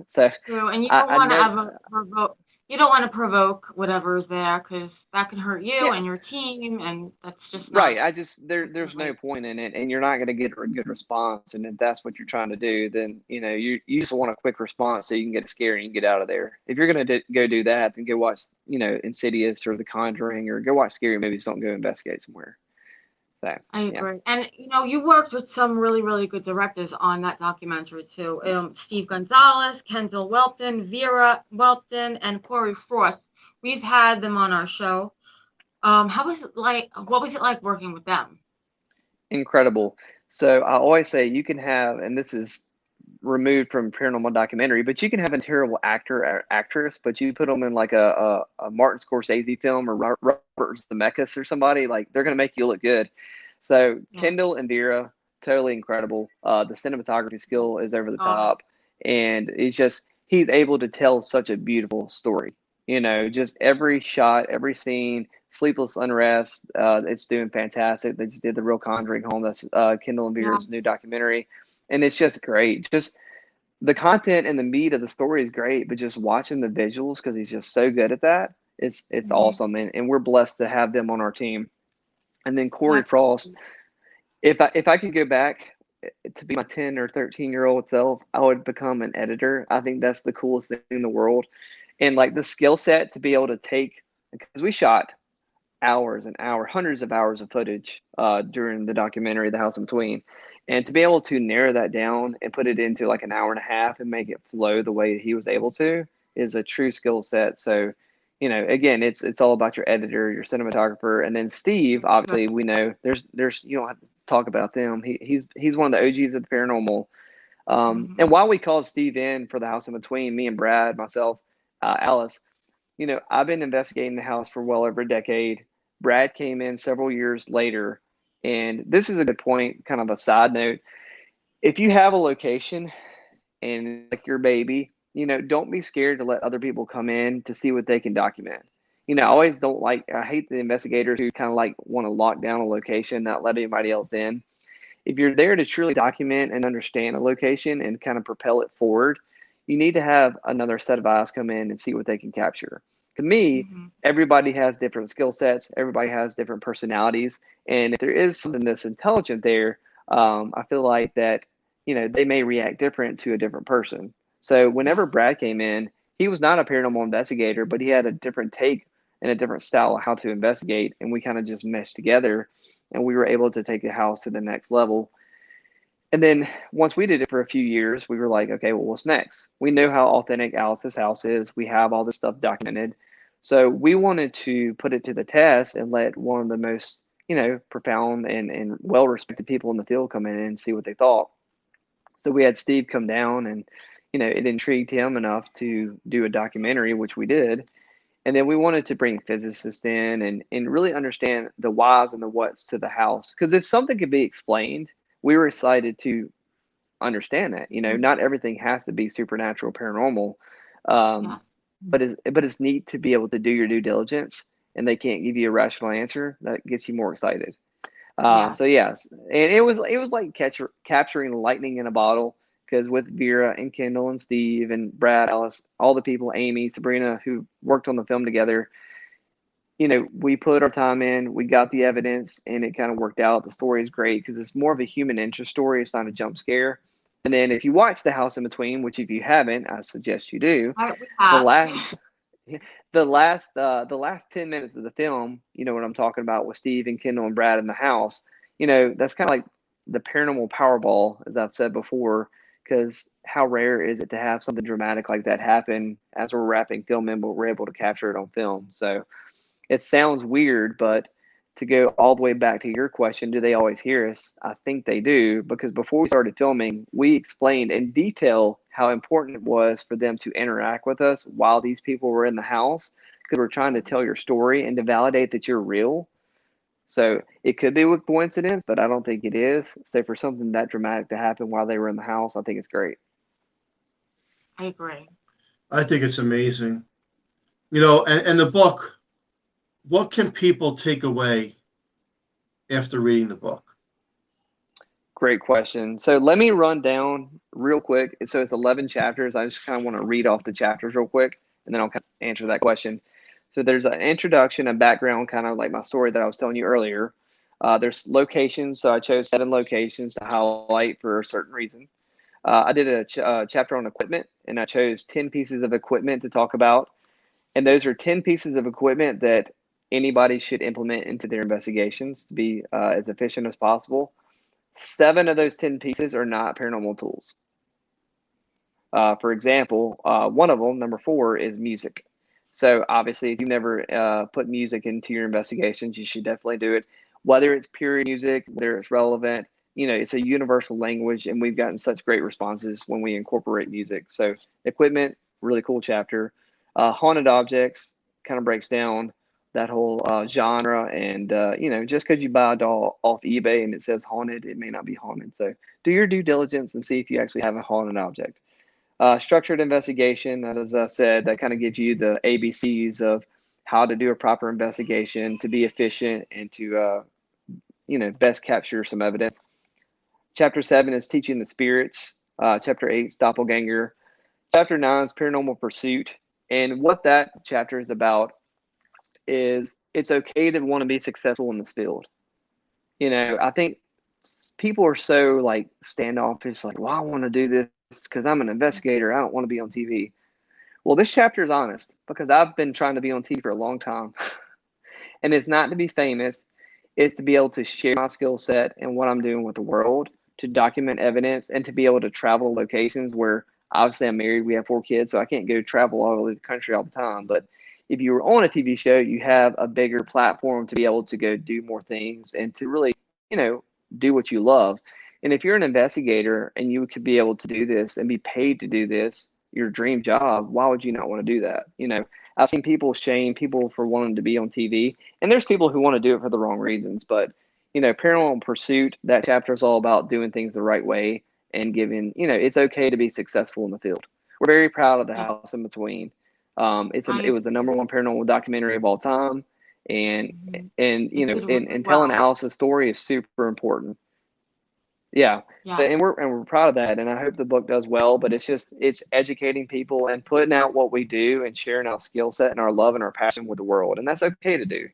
So, True, and you I, don't I want to never, ever provoke. You don't want to provoke whatever's there, because that can hurt you yeah, and your team, and that's just not. right. There's no Right. point in it, and you're not going to get a good response. And if that's what you're trying to do, then, you just want a quick response so you can get scared and you get out of there. If you're going to go do that, then go watch, Insidious or The Conjuring, or go watch scary movies. Don't go investigate somewhere. So, I yeah. agree. And you worked with some really, really good directors on that documentary too. Steve Gonzalez, Kendall Welton, Vera Welton, and Corey Frost. We've had them on our show. How was it like? What was it like working with them? Incredible. So I always say you can have, and this is removed from paranormal documentary, but you can have a terrible actor or actress, but you put them in like a Martin Scorsese film, or Robert Zemeckis or somebody, like they're going to make you look good. So Yeah. Kendall and Vera, totally incredible. The cinematography skill is over the Oh, top, and he's able to tell such a beautiful story. Just every shot, every scene. Sleepless Unrest, it's doing fantastic. They just did The Real Conjuring Home. That's Kendall and yeah. Vera's new documentary, and it's just great. Just the content and the meat of the story is great, but just watching the visuals, because he's just so good at that, it's awesome. And we're blessed to have them on our team. And then Corey That's Frost, if I could go back to be my 10 or 13-year-old self, I would become an editor. I think that's the coolest thing in the world. And like the skill set to be able to take, because we shot hours and hours, hundreds of hours of footage during the documentary, The House in Between. And to be able to narrow that down and put it into like an hour and a half and make it flow the way he was able to is a true skill set. So, again, it's all about your editor, your cinematographer, and then Steve. Obviously, we know there's you don't have to talk about them. He's one of the OGs of the paranormal. And while we called Steve in for The House in Between, me and Brad, myself, Alice, I've been investigating the house for well over a decade. Brad came in several years later. And this is a good point, kind of a side note. If you have a location and like your baby, don't be scared to let other people come in to see what they can document. I hate the investigators who kind of like want to lock down a location, not let anybody else in. If you're there to truly document and understand a location and kind of propel it forward, you need to have another set of eyes come in and see what they can capture. To me, everybody has different skill sets. Everybody has different personalities. And if there is something that's intelligent there, I feel like that, they may react different to a different person. So whenever Brad came in, he was not a paranormal investigator, but he had a different take and a different style of how to investigate. And we kind of just meshed together, and we were able to take the house to the next level. And then once we did it for a few years, we were like, okay, well, what's next? We know how authentic Alice's house is. We have all this stuff documented. So we wanted to put it to the test and let one of the most, profound and well-respected people in the field come in and see what they thought. So we had Steve come down, and, it intrigued him enough to do a documentary, which we did. And then we wanted to bring physicists in and really understand the whys and the whats to the house. Because if something could be explained, we were excited to understand that. Not everything has to be supernatural, paranormal. But it's neat to be able to do your due diligence, and they can't give you a rational answer. That gets you more excited. So yes, and it was like capturing lightning in a bottle, because with Vera and Kendall and Steve and Brad, Alice, all the people, Amy, Sabrina, who worked on the film together, we put our time in, we got the evidence, and it kind of worked out. The story is great because it's more of a human interest story. It's not a jump scare. And then if you watch The House in Between, which if you haven't, I suggest you do, the last 10 minutes of the film, you know what I'm talking about, with Steve and Kendall and Brad in the house, that's kind of like the paranormal Powerball, as I've said before, because how rare is it to have something dramatic like that happen as we're wrapping film in, but we're able to capture it on film. So it sounds weird, but to go all the way back to your question, do they always hear us? I think they do, because before we started filming, we explained in detail how important it was for them to interact with us while these people were in the house, because we're trying to tell your story and to validate that you're real. So it could be a coincidence, but I don't think it is. So for something that dramatic to happen while they were in the house, I think it's great. I agree. I think it's amazing. And the book, what can people take away after reading the book? Great question. So let me run down real quick. So it's 11 chapters. I just kind of want to read off the chapters real quick, and then I'll kind of answer that question. So there's an introduction, a background, kind of like my story that I was telling you earlier. There's locations. So I chose 7 locations to highlight for a certain reason. I did a chapter on equipment, and I chose 10 pieces of equipment to talk about. And those are 10 pieces of equipment that anybody should implement into their investigations to be as efficient as possible. 7 of those 10 pieces are not paranormal tools. For example, one of them, number 4, is music. So obviously, if you've never put music into your investigations, you should definitely do it. Whether it's period music, whether it's relevant, it's a universal language, and we've gotten such great responses when we incorporate music. So equipment, really cool chapter. Haunted objects kind of breaks down that whole genre, and just because you buy a doll off eBay and it says haunted, it may not be haunted. So do your due diligence and see if you actually have a haunted object. Structured investigation, as I said, that kind of gives you the ABCs of how to do a proper investigation to be efficient and to best capture some evidence. Chapter 7 is teaching the spirits. Chapter 8 is doppelganger. Chapter 9 is paranormal pursuit. And what that chapter is about is it's okay to want to be successful in this field. I think people are so like standoffish, like, well, I want to do this because I'm an investigator. I don't want to be on TV. Well, this chapter is honest, because I've been trying to be on TV for a long time. And it's not to be famous. It's to be able to share my skill set and what I'm doing with the world, to document evidence, and to be able to travel locations where obviously I'm married. We have 4 kids, so I can't go travel all over the country all the time. But if you were on a TV show, you have a bigger platform to be able to go do more things and to really, do what you love. And if you're an investigator and you could be able to do this and be paid to do this, your dream job, why would you not want to do that? I've seen people shame people for wanting to be on TV, and there's people who want to do it for the wrong reasons. But, Paranormal Pursuit, that chapter is all about doing things the right way and giving, it's okay to be successful in the field. We're very proud of The House in Between. It was the #1 paranormal documentary of all time. And telling Alice's story is super important. Yeah. So, and we're proud of that. And I hope the book does well, but it's educating people and putting out what we do and sharing our skill set and our love and our passion with the world. And that's okay to do.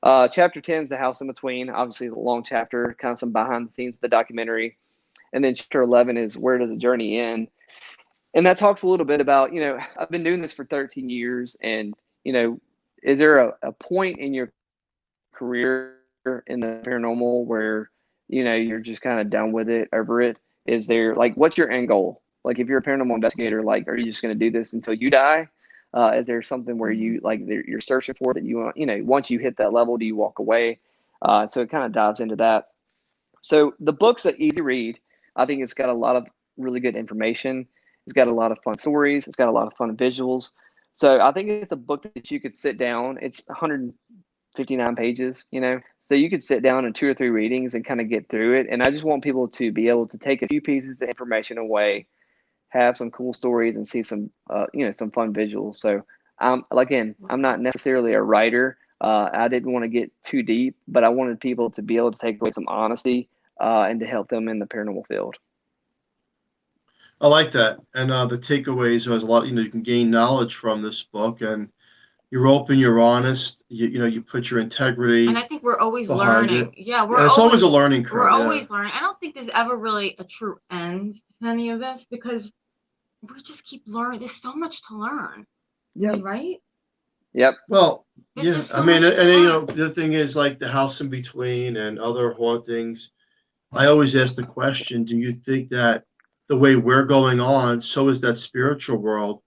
Chapter 10 is The House in Between, obviously the long chapter, kind of some behind the scenes of the documentary. And then chapter 11 is Where Does the Journey End? And that talks a little bit about, I've been doing this for 13 years. And, is there a point in your career in the paranormal where, you're just kind of done with it, over it? Is there, like, what's your end goal? Like, if you're a paranormal investigator, like, are you just going to do this until you die? Is there something where you're searching for that you want, once you hit that level, do you walk away? So it kind of dives into that. So the book's an easy read. I think it's got a lot of really good information. It's got a lot of fun stories. It's got a lot of fun visuals. So I think it's a book that you could sit down. It's 159 pages, so you could sit down in 2 or 3 readings and kind of get through it. And I just want people to be able to take a few pieces of information away, have some cool stories, and see some, some fun visuals. So again, I'm not necessarily a writer. I didn't want to get too deep, but I wanted people to be able to take away some honesty and to help them in the paranormal field. I like that. And the takeaways are a lot, you can gain knowledge from this book, and you're open, you're honest, you put your integrity. And I think we're always learning. Yeah, it's always a learning curve. We're always learning. I don't think there's ever really a true end to any of this, because we just keep learning. There's so much to learn. Yeah. Right? Yep. Well, yeah. So the other thing is, like, The House in Between and other hauntings. I always ask the question, do you think that the way we're going on, so is that spiritual world?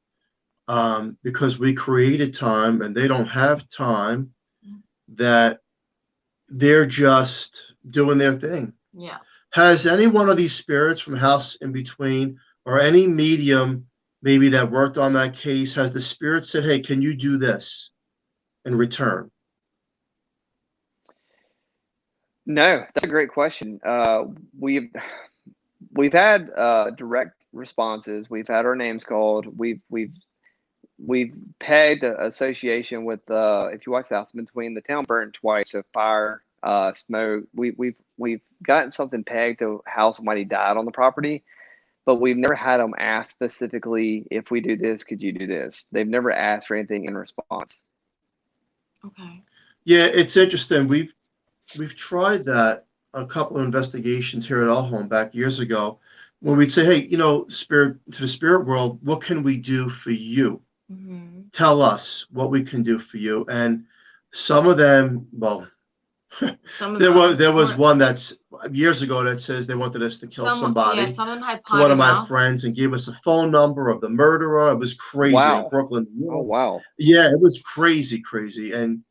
Because we created time and they don't have time, that they're just doing their thing. Yeah. Has any one of these spirits from House in Between or any medium maybe that worked on that case, has the spirit said, hey, can you do this in return? No, that's a great question. We've had direct responses. We've had our names called. We've pegged an association with. If you watch the House in Between, the town burned twice. So fire, smoke. We've gotten something pegged to how somebody died on the property, but we've never had them ask specifically, if we do this, could you do this? They've never asked for anything in response. Okay. Yeah, it's interesting. We've tried that on a couple of investigations here at our home back years ago, when we'd say, hey, spirit, to the spirit world, what can we do for you? Mm-hmm. Tell us what we can do for you. And some of them, well, there was one that's years ago that says they wanted us to kill somebody. Yeah, someone had to one of my friends and gave us a phone number of the murderer. It was crazy. Wow. In Brooklyn. Oh, wow. Yeah, it was crazy. And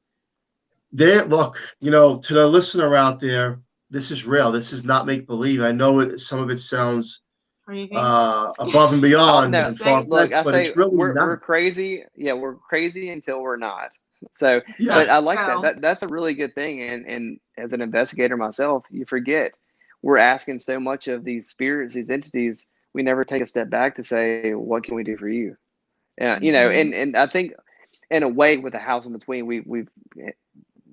look, to the listener out there, this is real. This is not make believe. I know some of it sounds crazy, above and beyond. No, and far look, I but say it's really we're crazy. Yeah, we're crazy until we're not. So, Yeah. but I like that's a really good thing. And as an investigator myself, you forget we're asking so much of these spirits, these entities. We never take a step back to say, what can we do for you? And I think in a way with the House in Between,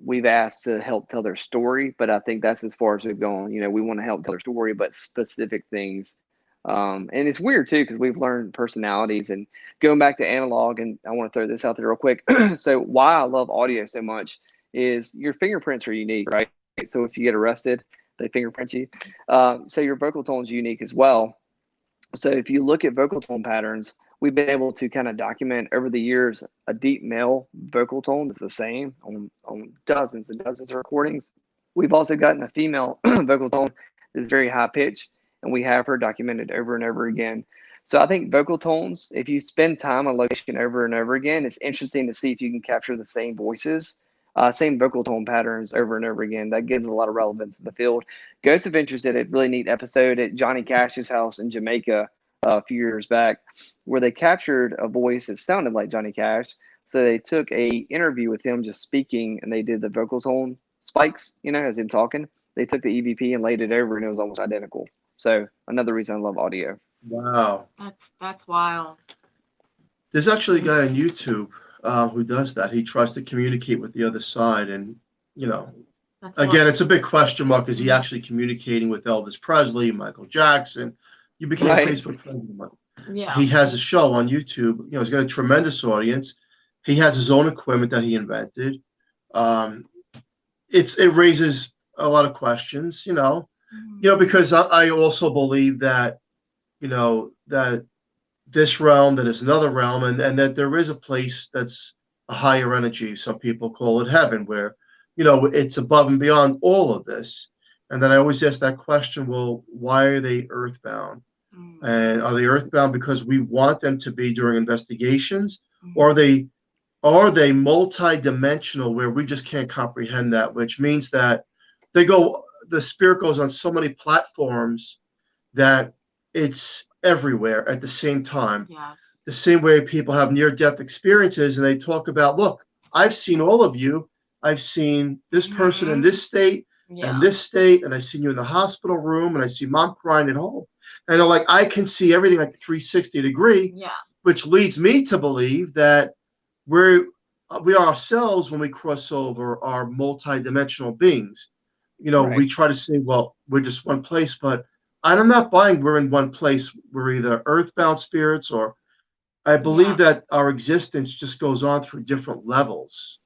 we've asked to help tell their story, but I think that's as far as we've gone. We want to help tell their story, but specific things. And it's weird too, because we've learned personalities. And going back to analog, and I want to throw this out there real quick. So why I love audio so much is your fingerprints are unique, right? So if you get arrested, they fingerprint you. So your vocal tone is unique as well. So if you look at vocal tone patterns, we've been able to kind of document over the years a deep male vocal tone that's the same on dozens and dozens of recordings. We've also gotten a female vocal tone that's very high pitched, and we have her documented over and over again. So I think vocal tones, if you spend time on location over and over again, it's interesting to see if you can capture the same voices, same vocal tone patterns over and over again. That gives a lot of relevance to the field. Ghost Adventures did a really neat episode at Johnny Cash's house in Jamaica a few years back, where they captured a voice that sounded like Johnny Cash. So they took a interview with him just speaking, and they did the vocal tone spikes, as him talking. They took the EVP and laid it over, and it was almost identical. So another reason I love audio. Wow. That's wild. There's actually a guy on YouTube who does that. He tries to communicate with the other side, and again, it's a big question mark. Is he actually communicating with Elvis Presley, Michael Jackson? You became Facebook friends with Michael. Yeah. He has a show on YouTube. He's got a tremendous audience. He has his own equipment that he invented. It raises a lot of questions, because I also believe that, that this realm, that is another realm, and that there is a place that's a higher energy. Some people call it heaven, where, it's above and beyond all of this. And then I always ask that question, well, why are they earthbound? And are they earthbound because we want them to be during investigations, or are they multi-dimensional where we just can't comprehend that, which means that the spirit goes on so many platforms that it's everywhere at the same time. Yeah. The same way people have near-death experiences, and they talk about, look, I've seen all of you. I've seen this person in this state and this state, and I've seen you in the hospital room, and I see mom crying at home. And I can see everything like 360 degree, which leads me to believe that we ourselves, when we cross over, are multi-dimensional beings. We try to say, well, we're just one place, but I'm not buying we're in one place. We're either earthbound spirits, or I believe that our existence just goes on through different levels.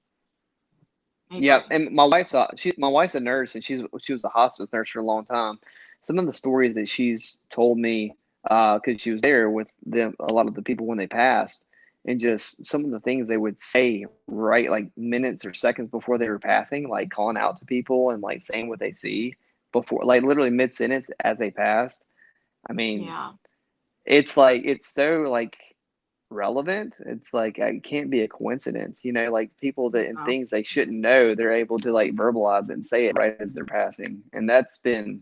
Yeah, and my wife's a nurse, and she was a hospice nurse for a long time. Some of the stories that she's told me, because she was there with them, a lot of the people when they passed, and just some of the things they would say right like minutes or seconds before they were passing, like calling out to people and like saying what they see. before, like literally mid sentence as they pass. I mean, Yeah. it's like it's so like relevant. It's like it can't be a coincidence, like people that and No. things they shouldn't know, they're able to like verbalize it and say it right as they're passing. And that's been,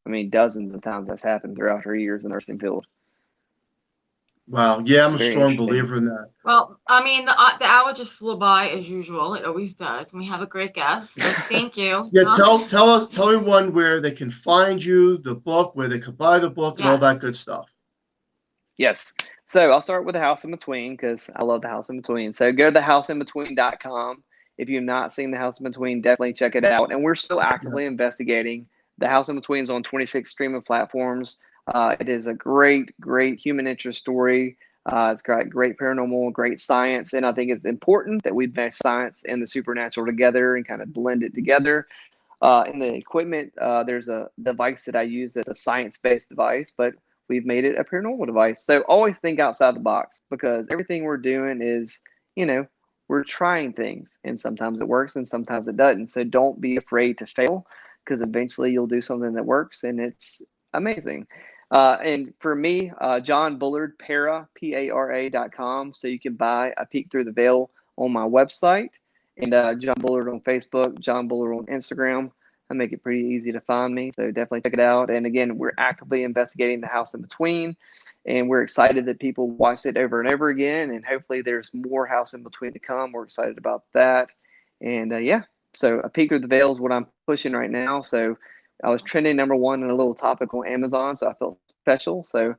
I mean, dozens of times that's happened throughout her years in the nursing field. Wow. Yeah, I'm a Very strong interesting. believer in that. Well, I mean, the hour just flew by as usual. It always does. We have a great guest. So thank you. Yeah, tell everyone where they can find you, the book, where they can buy the book, and all Yes. that good stuff. Yes. So I'll start with The House in Between because I love The House in Between. So go to thehouseinbetween.com. If you've not seen The House in Between, definitely check it out. And we're still actively investigating. The House in Between is on 26 streaming platforms. It is a great, great human interest story. It's got great paranormal, great science. And I think it's important that we mesh science and the supernatural together and kind of blend it together. In the equipment, there's a device that I use that's a science-based device, but we've made it a paranormal device. So always think outside the box because everything we're doing is, we're trying things and sometimes it works and sometimes it doesn't. So don't be afraid to fail because eventually you'll do something that works and it's amazing. And for me, John Bullard, Para.com. So you can buy A Peek Through the Veil on my website. And John Bullard on Facebook, John Bullard on Instagram. I make it pretty easy to find me, so definitely check it out. And again, we're actively investigating The House in Between, and we're excited that people watched it over and over again. And hopefully, there's more House in Between to come. We're excited about that. And yeah, so A Peek Through the Veil is what I'm pushing right now. So I was trending #1 in a little topic on Amazon, so I felt special. So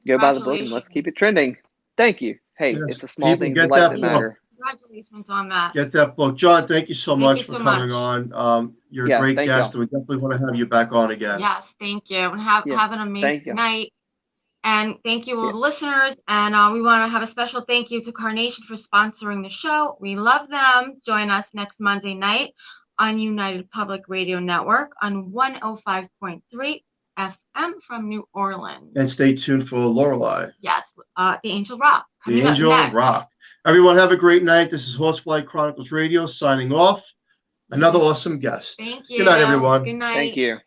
go buy the book and let's keep it trending. Thank you. Hey, Yes, it's the small people things get in life that that book. matter. Congratulations on that. Get that book. John, thank you so Thank much you for so coming much. on. You're Yeah, a great thank guest, y'all. and we definitely want to have you back on again. Yes, thank you. And have Yes, an thank amazing you. night. And thank you all Yeah. the listeners. And we want to have a special thank you to Carnation for sponsoring the show. We love them. Join us next Monday night on United Public Radio Network on 105.3 FM from New Orleans. And stay tuned for Lorelei. Yes, the Angel Rock. The Coming up Angel next. Rock. Everyone have a great night. This is Horsefly Chronicles Radio signing off. Another awesome guest. Thank you. Good night, everyone. Good night. Thank you.